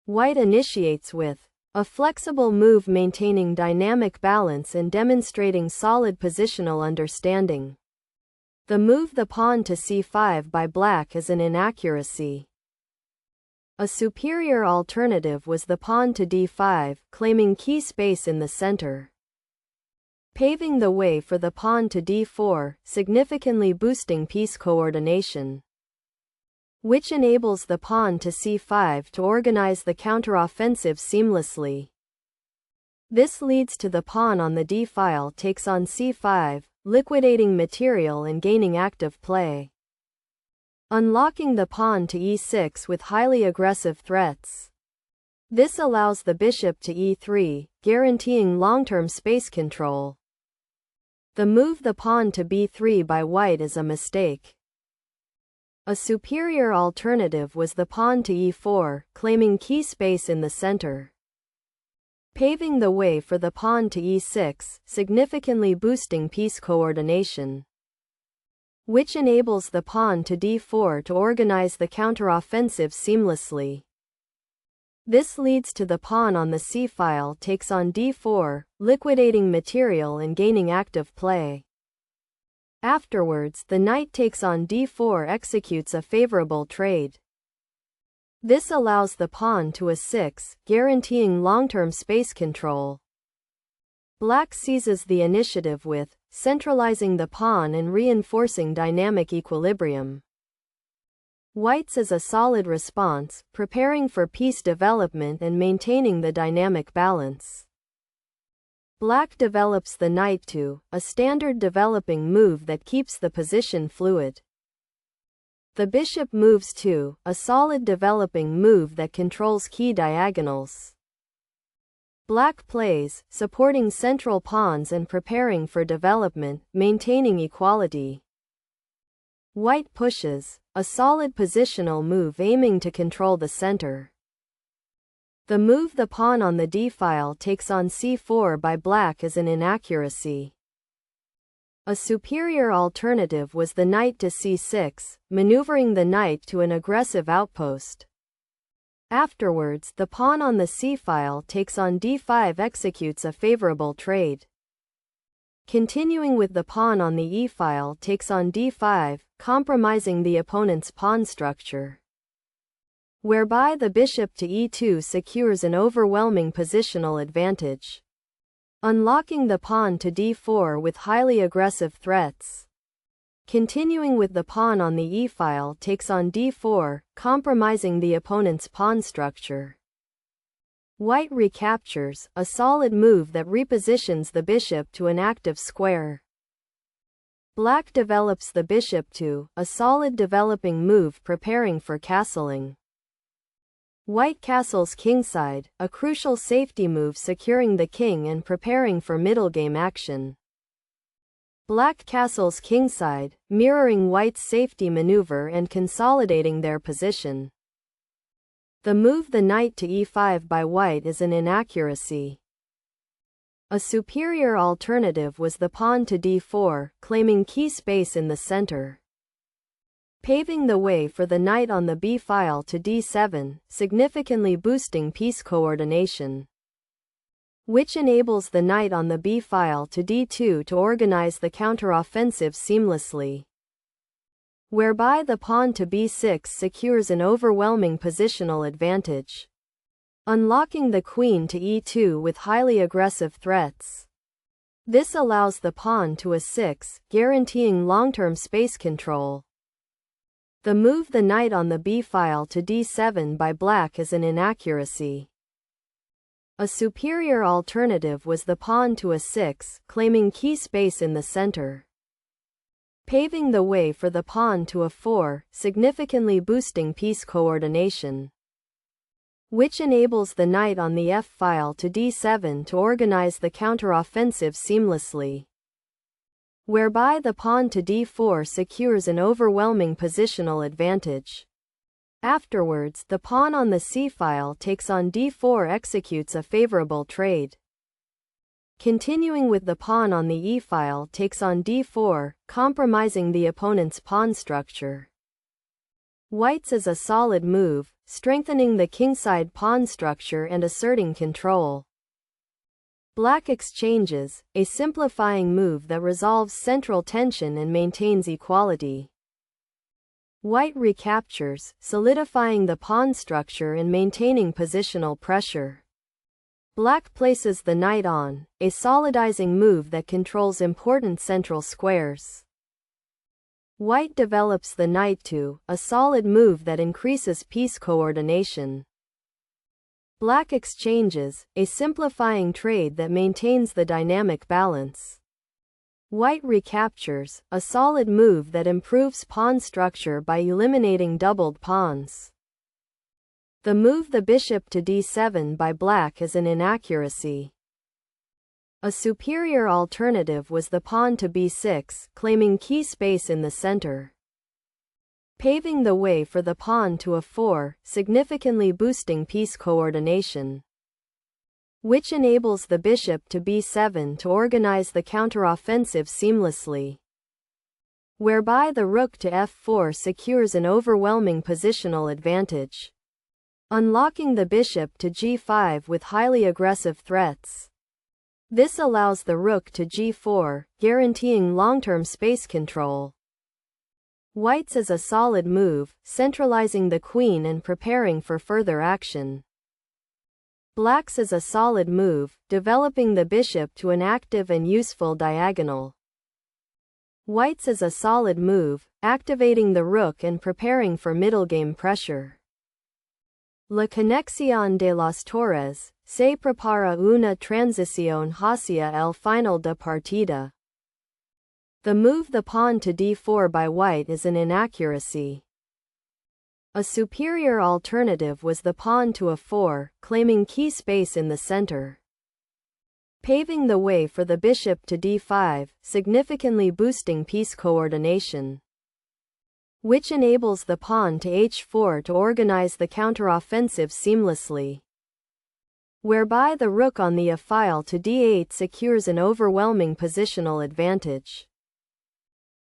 White initiates with a flexible move maintaining dynamic balance and demonstrating solid positional understanding. The move the pawn to c5 by black is an inaccuracy. A superior alternative was the pawn to d5, claiming key space in the center, paving the way for the pawn to d4, significantly boosting piece coordination, which enables the pawn to c5 to organize the counteroffensive seamlessly. This leads to the pawn on the d file takes on c5, liquidating material and gaining active play, unlocking the pawn to e6 with highly aggressive threats. This allows the bishop to e3, guaranteeing long-term space control. The move the pawn to b3 by white is a mistake. A superior alternative was the pawn to e4, claiming key space in the center, paving the way for the pawn to e6, significantly boosting piece coordination, which enables the pawn to d4 to organize the counteroffensive seamlessly. This leads to the pawn on the c-file takes on d4, liquidating material and gaining active play. Afterwards, the knight takes on d4 executes a favorable trade. This allows the pawn to a6, guaranteeing long-term space control. Black seizes the initiative with centralizing the pawn and reinforcing dynamic equilibrium. White's is a solid response, preparing for piece development and maintaining the dynamic balance. Black develops the knight to a standard developing move that keeps the position fluid. The bishop moves to a solid developing move that controls key diagonals. Black plays, supporting central pawns and preparing for development, maintaining equality. White pushes, a solid positional move aiming to control the center. The move the pawn on the d-file takes on c4 by black is an inaccuracy. A superior alternative was the knight to c6, maneuvering the knight to an aggressive outpost. Afterwards, the pawn on the c-file takes on d5 executes a favorable trade. Continuing with the pawn on the e-file takes on d5, compromising the opponent's pawn structure, whereby the bishop to e2 secures an overwhelming positional advantage, unlocking the pawn to d4 with highly aggressive threats. Continuing with the pawn on the e-file takes on d4, compromising the opponent's pawn structure. White recaptures, a solid move that repositions the bishop to an active square. Black develops the bishop to a solid developing move preparing for castling. White castles kingside, a crucial safety move securing the king and preparing for middle game action. Black castles kingside, mirroring white's safety maneuver and consolidating their position. The move the knight to e5 by white is an inaccuracy. A superior alternative was the pawn to d4, claiming key space in the center, paving the way for the knight on the b-file to d7, significantly boosting piece coordination, which enables the knight on the b-file to d2 to organize the counteroffensive seamlessly, whereby the pawn to b6 secures an overwhelming positional advantage, unlocking the queen to e2 with highly aggressive threats. This allows the pawn to a6, guaranteeing long-term space control. The move the knight on the b-file to d7 by black is an inaccuracy. A superior alternative was the pawn to a6, claiming key space in the center, paving the way for the pawn to a4, significantly boosting piece coordination, which enables the knight on the f-file to d7 to organize the counteroffensive seamlessly, whereby the pawn to d4 secures an overwhelming positional advantage. Afterwards, the pawn on the c-file takes on d4 executes a favorable trade. Continuing with the pawn on the e-file takes on d4, compromising the opponent's pawn structure. White's is a solid move, strengthening the kingside pawn structure and asserting control. Black exchanges, a simplifying move that resolves central tension and maintains equality. White recaptures, solidifying the pawn structure and maintaining positional pressure. Black places the knight on, a solidizing move that controls important central squares. White develops the knight to, a solid move that increases piece coordination. Black exchanges, a simplifying trade that maintains the dynamic balance. White recaptures, a solid move that improves pawn structure by eliminating doubled pawns. The move the bishop to d7 by Black is an inaccuracy. A superior alternative was the pawn to b6, claiming key space in the center, paving the way for the pawn to a4, significantly boosting piece coordination, which enables the bishop to b7 to organize the counteroffensive seamlessly, whereby the rook to f4 secures an overwhelming positional advantage, unlocking the bishop to g5 with highly aggressive threats. This allows the rook to g4, guaranteeing long-term space control. White's is a solid move, centralizing the queen and preparing for further action. Black's is a solid move, developing the bishop to an active and useful diagonal. White's is a solid move, activating the rook and preparing for middle game pressure. La conexión de las torres, se prepara una transición hacia el final de partida. The move the pawn to d4 by White is an inaccuracy. A superior alternative was the pawn to a4, claiming key space in the center, paving the way for the bishop to d5, significantly boosting piece coordination, which enables the pawn to h4 to organize the counteroffensive seamlessly, whereby the rook on the a file to d8 secures an overwhelming positional advantage.